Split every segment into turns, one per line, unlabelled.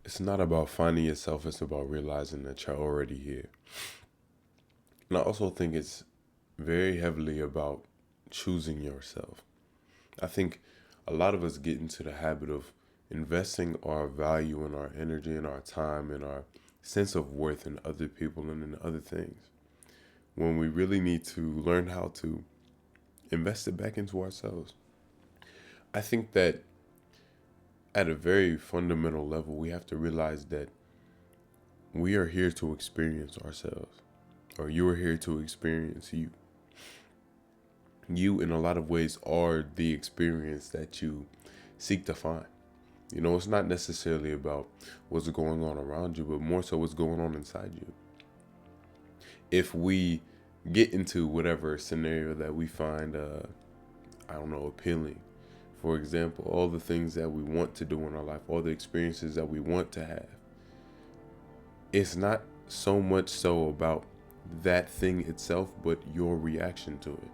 It's not about finding yourself, it's about realizing that you're already here. And I also think it's very heavily about choosing yourself. I think a lot of us get into the habit of investing our value and our energy and our time and our sense of worth in other people and in other things when we really need to learn how to invest it back into ourselves. I think that at a very fundamental level, we have to realize that we are here to experience ourselves, or you are here to experience you. You, in a lot of ways, are the experience that you seek to find. It's not necessarily about what's going on around you, but more so what's going on inside you. If we get into whatever scenario that we find, I don't know, appealing, for example, all the things that we want to do in our life, all the experiences that we want to have, it's not so much so about that thing itself, but your reaction to it.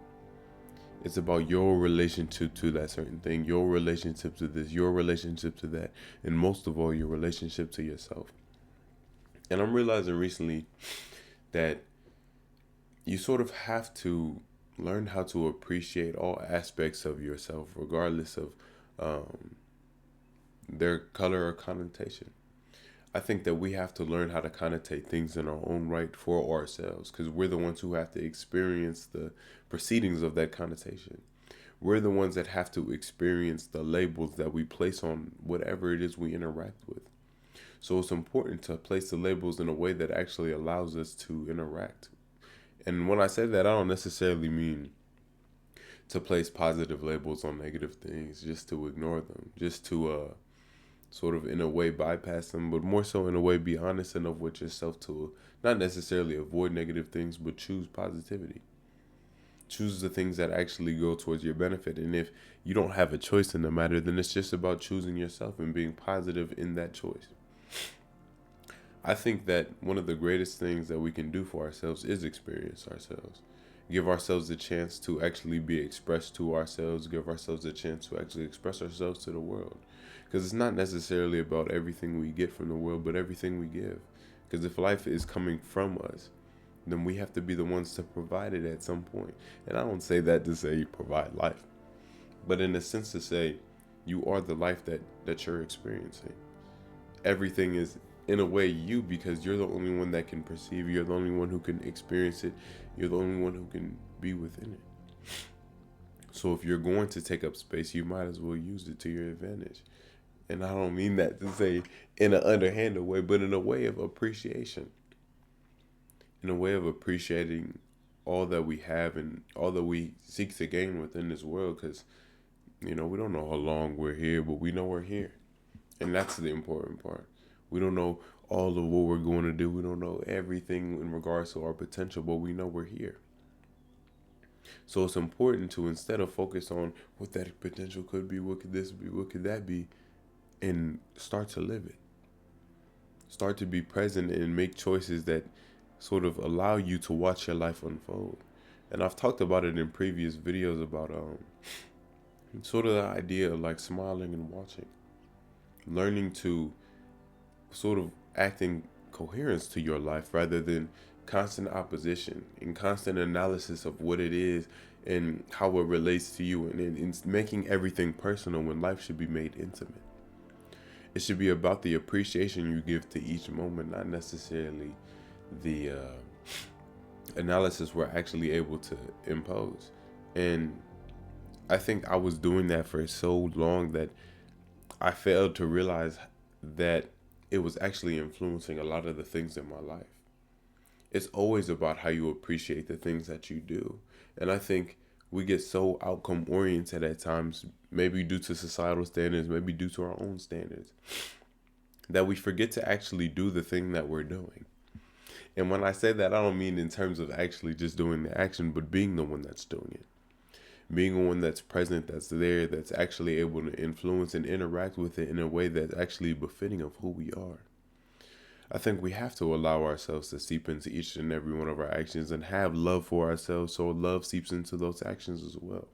It's about your relationship to that certain thing, your relationship to this, your relationship to that, and most of all, your relationship to yourself. And I'm realizing recently that you sort of have to learn how to appreciate all aspects of yourself, regardless of um, their color or connotation. I think that we have to learn how to connotate things in our own right for ourselves because we're the ones who have to experience the proceedings of that connotation. We're the ones that have to experience the labels that we place on whatever it is we interact with. So it's important to place the labels in a way that actually allows us to interact. And when I say that, I don't necessarily mean to place positive labels on negative things, just to ignore them, just to sort of in a way bypass them, but more so in a way be honest enough with yourself to not necessarily avoid negative things, but choose positivity. Choose the things that actually go towards your benefit. And if you don't have a choice in the matter, then it's just about choosing yourself and being positive in that choice. I think that one of the greatest things that we can do for ourselves is experience ourselves. Give ourselves a chance to actually be expressed to ourselves, give ourselves a chance to actually express ourselves to the world. Because it's not necessarily about everything we get from the world, but everything we give. Because if life is coming from us, then we have to be the ones to provide it at some point. And I don't say that to say you provide life, but in a sense to say you are the life that you're experiencing. Everything is in a way you because you're the only one that can perceive, you're the only one who can experience it, you're the only one who can be within it. So if you're going to take up space, you might as well use it to your advantage. And I don't mean that to say in an underhanded way, but in a way of appreciation, in a way of appreciating all that we have and all that we seek to gain within this world. Because, we don't know how long we're here, but we know we're here. And that's the important part. We don't know all of what we're going to do. We don't know everything in regards to our potential, but we know we're here. So it's important to, instead of focus on what that potential could be, what could this be, what could that be, and start to live it. Start to be present and make choices that sort of allow you to watch your life unfold. And I've talked about it in previous videos about sort of the idea of like smiling and watching. Learning to sort of act in coherence to your life rather than constant opposition and constant analysis of what it is and how it relates to you, and making everything personal when life should be made intimate. It should be about the appreciation you give to each moment, not necessarily the analysis we're actually able to impose. And I think I was doing that for so long that I failed to realize that it was actually influencing a lot of the things in my life. It's always about how you appreciate the things that you do. And I think we get so outcome oriented at times, maybe due to societal standards, maybe due to our own standards, that we forget to actually do the thing that we're doing. And when I say that, I don't mean in terms of actually just doing the action, but being the one that's doing it. Being the one that's present, that's there, that's actually able to influence and interact with it in a way that's actually befitting of who we are. I think we have to allow ourselves to seep into each and every one of our actions and have love for ourselves so love seeps into those actions as well.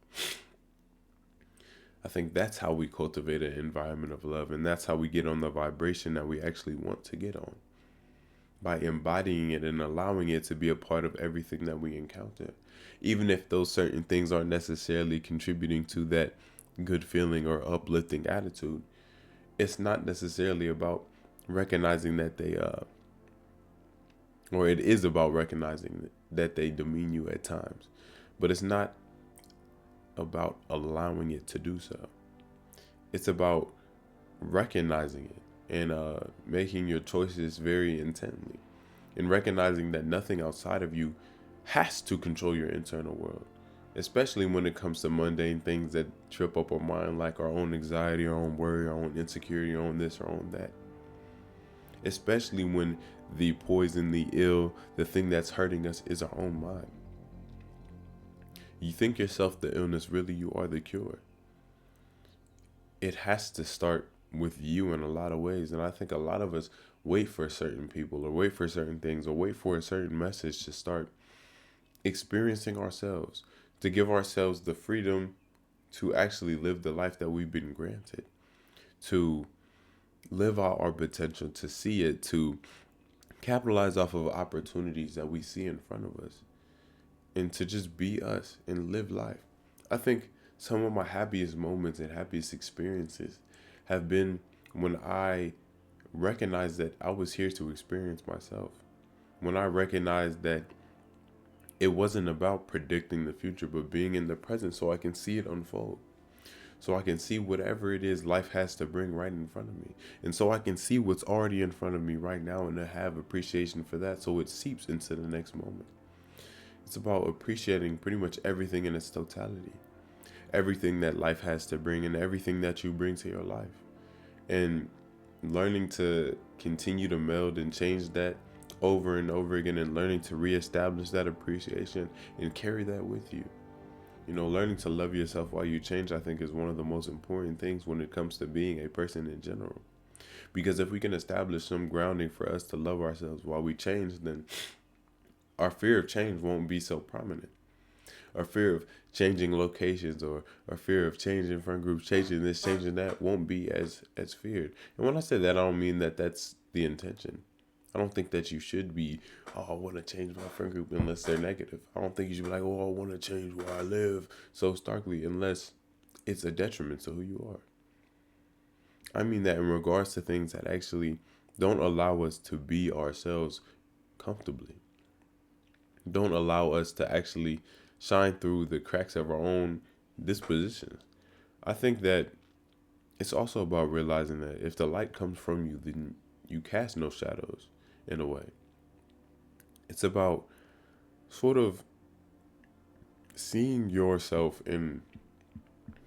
I think that's how we cultivate an environment of love, and that's how we get on the vibration that we actually want to get on, by embodying it and allowing it to be a part of everything that we encounter. Even if those certain things aren't necessarily contributing to that good feeling or uplifting attitude, it's not necessarily about recognizing that or it is about recognizing that they demean you at times, but it's not about allowing it to do so. It's about recognizing it and making your choices very intently, and recognizing that nothing outside of you has to control your internal world, especially when it comes to mundane things that trip up our mind, like our own anxiety, our own worry, our own insecurity, our own this, our own that. Especially when the poison, the ill, the thing that's hurting us is our own mind. You think yourself the illness, really you are the cure. It has to start with you in a lot of ways. And I think a lot of us wait for certain people or wait for certain things or wait for a certain message to start experiencing ourselves, to give ourselves the freedom to actually live the life that we've been granted, to live out our potential, to see it, to capitalize off of opportunities that we see in front of us, and to just be us and live life. I think some of my happiest moments and happiest experiences have been when I recognized that I was here to experience myself. When I recognized that it wasn't about predicting the future, but being in the present so I can see it unfold. So I can see whatever it is life has to bring right in front of me. And so I can see what's already in front of me right now and to have appreciation for that so it seeps into the next moment. It's about appreciating pretty much everything in its totality, everything that life has to bring and everything that you bring to your life. And learning to continue to meld and change that over and over again, and learning to reestablish that appreciation and carry that with you. You know, learning to love yourself while you change, I think, is one of the most important things when it comes to being a person in general. Because if we can establish some grounding for us to love ourselves while we change, then our fear of change won't be so prominent. Our fear of changing locations or our fear of changing friend groups, changing this, changing that won't be as feared. And when I say that, I don't mean that that's the intention. I don't think that you should be, oh, I want to change my friend group unless they're negative. I don't think you should be like, oh, I want to change where I live so starkly unless it's a detriment to who you are. I mean that in regards to things that actually don't allow us to be ourselves comfortably, don't allow us to actually shine through the cracks of our own dispositions. I think that it's also about realizing that if the light comes from you, then you cast no shadows in a way. It's about sort of seeing yourself in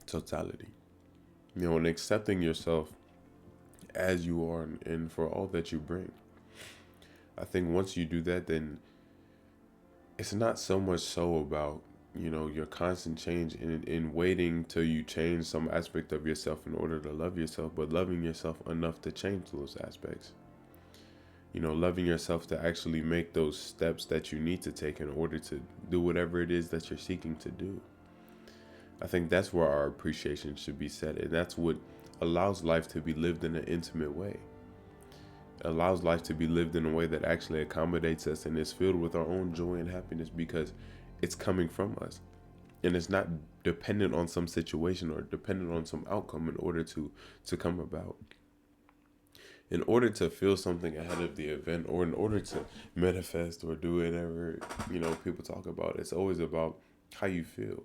totality, you know, and accepting yourself as you are and for all that you bring. I think once you do that, then it's not so much so about, you know, your constant change in waiting till you change some aspect of yourself in order to love yourself, but loving yourself enough to change those aspects. You know, loving yourself to actually make those steps that you need to take in order to do whatever it is that you're seeking to do. I think that's where our appreciation should be set, and that's what allows life to be lived in an intimate way. It allows life to be lived in a way that actually accommodates us and is filled with our own joy and happiness because it's coming from us. And it's not dependent on some situation or dependent on some outcome in order to come about. In order to feel something ahead of the event, or in order to manifest or do whatever, you know, people talk about, it's always about how you feel.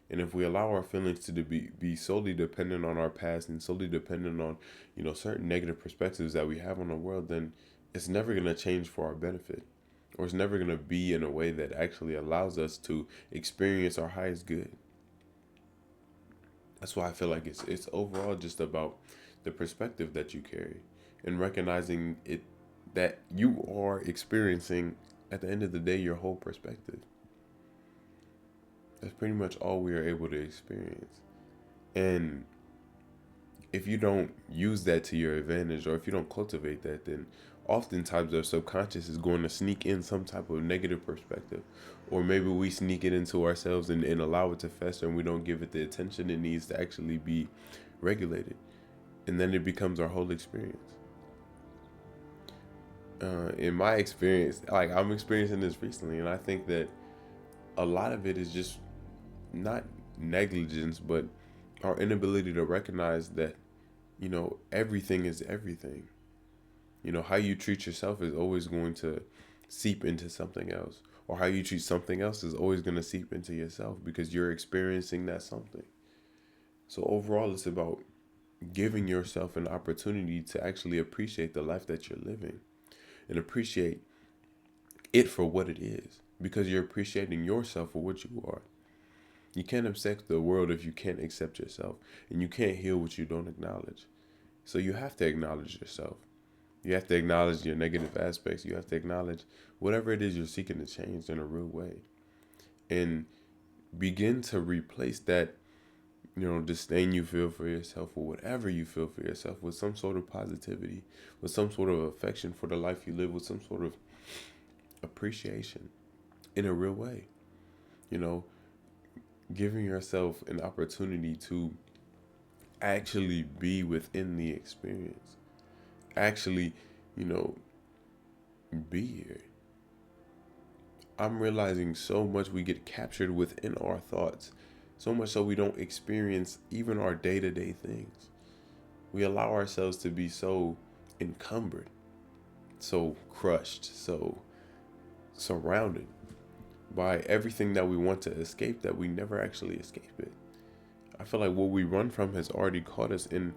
And if we allow our feelings to be solely dependent on our past and solely dependent on, you know, certain negative perspectives that we have on the world, then it's never going to change for our benefit. Or it's never going to be in a way that actually allows us to experience our highest good. That's why I feel like it's overall just about the perspective that you carry and recognizing it, that you are experiencing at the end of the day your whole perspective. That's pretty much all we are able to experience. And if you don't use that to your advantage, or if you don't cultivate that, then oftentimes our subconscious is going to sneak in some type of negative perspective. Or maybe we sneak it into ourselves and allow it to fester, and we don't give it the attention it needs to actually be regulated. And then it becomes our whole experience. In my experience, like I'm experiencing this recently, and I think that a lot of it is just not negligence, but our inability to recognize that, everything is everything. How you treat yourself is always going to seep into something else, or how you treat something else is always going to seep into yourself because you're experiencing that something. So overall, it's about giving yourself an opportunity to actually appreciate the life that you're living and appreciate it for what it is, because you're appreciating yourself for what you are. You can't accept the world if you can't accept yourself, and you can't heal what you don't acknowledge. So you have to acknowledge yourself. You have to acknowledge your negative aspects. You have to acknowledge whatever it is you're seeking to change in a real way, and begin to replace that, disdain you feel for yourself, or whatever you feel for yourself, with some sort of positivity, with some sort of affection for the life you live, with some sort of appreciation in a real way. You know, giving yourself an opportunity to actually be within the experience, actually, you know, be here. I'm realizing so much we get captured within our thoughts, so much so we don't experience even our day-to-day things. We allow ourselves to be so encumbered, so crushed, so surrounded by everything that we want to escape, that we never actually escape it. I feel like what we run from has already caught us, and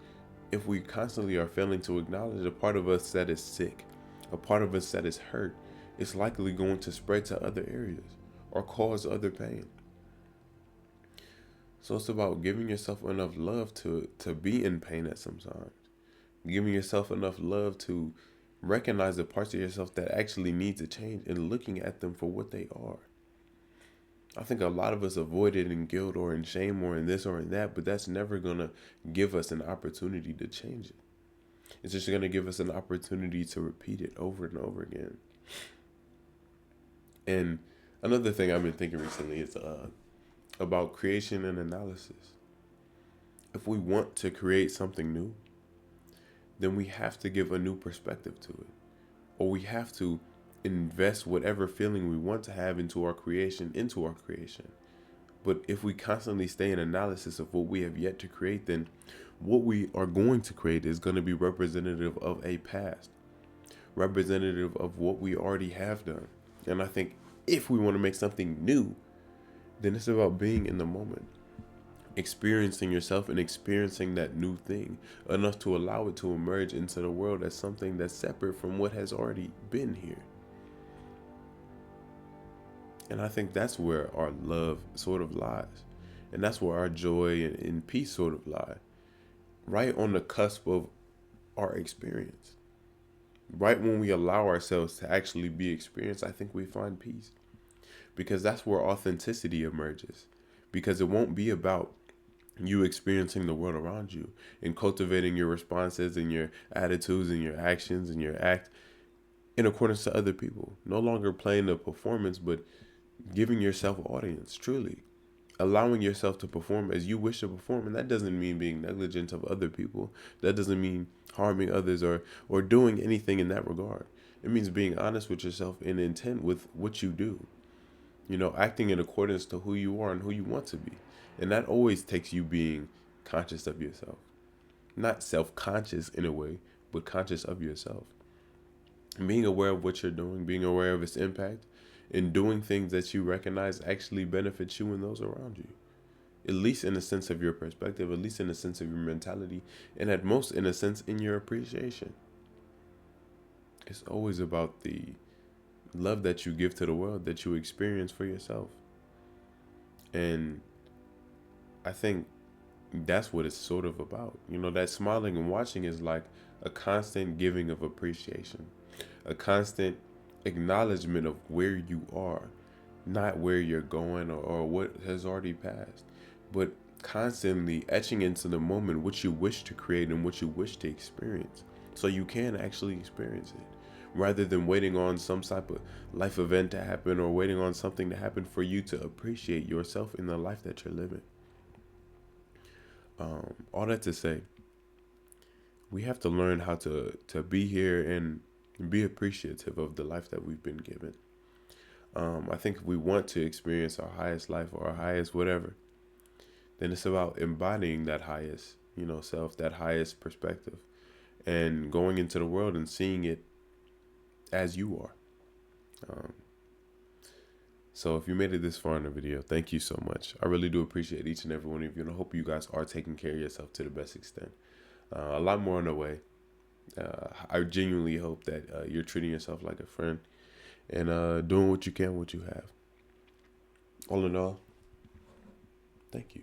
if we constantly are failing to acknowledge a part of us that is sick, a part of us that is hurt, it's likely going to spread to other areas or cause other pain. So it's about giving yourself enough love to be in pain at some times. Giving yourself enough love to recognize the parts of yourself that actually need to change, and looking at them for what they are. I think a lot of us avoid it in guilt or in shame or in this or in that, but that's never going to give us an opportunity to change it. It's just going to give us an opportunity to repeat it over and over again. And another thing I've been thinking recently is about creation and analysis. If we want to create something new, then we have to give a new perspective to it, or we have to invest whatever feeling we want to have into our creation. But if we constantly stay in analysis of what we have yet to create, then what we are going to create is going to be representative of a past, representative of what we already have done. And I think if we want to make something new, then it's about being in the moment, experiencing yourself and experiencing that new thing enough to allow it to emerge into the world as something that's separate from what has already been here. And I think that's where our love sort of lies. And that's where our joy and peace sort of lie. Right on the cusp of our experience. Right when we allow ourselves to actually be experienced, I think we find peace. Because that's where authenticity emerges. Because it won't be about you experiencing the world around you and cultivating your responses and your attitudes and your actions and your act in accordance to other people. No longer playing a performance, but giving yourself audience, truly. Allowing yourself to perform as you wish to perform. And that doesn't mean being negligent of other people. That doesn't mean harming others or doing anything in that regard. It means being honest with yourself and intent with what you do. Acting in accordance to who you are and who you want to be. And that always takes you being conscious of yourself. Not self-conscious in a way, but conscious of yourself. And being aware of what you're doing, being aware of its impact, and doing things that you recognize actually benefits you and those around you. At least in a sense of your perspective, at least in a sense of your mentality, and at most in a sense in your appreciation. It's always about the love that you give to the world, that you experience for yourself. And I think that's what it's sort of about. That smiling and watching is like a constant giving of appreciation, a constant acknowledgement of where you are, not where you're going or what has already passed, but constantly etching into the moment what you wish to create and what you wish to experience, so you can actually experience it, rather than waiting on some type of life event to happen or waiting on something to happen for you to appreciate yourself in the life that you're living. All that to say, we have to learn how to be here and be appreciative of the life that we've been given. I think if we want to experience our highest life or our highest whatever, then it's about embodying that highest, self, that highest perspective, and going into the world and seeing it as you are. Um, so if you made it this far in the video, thank you so much. I really do appreciate each and every one of you, and I hope you guys are taking care of yourself to the best extent. A lot more on the way. I genuinely hope that you're treating yourself like a friend and doing what you can, what you have. All in all, thank you.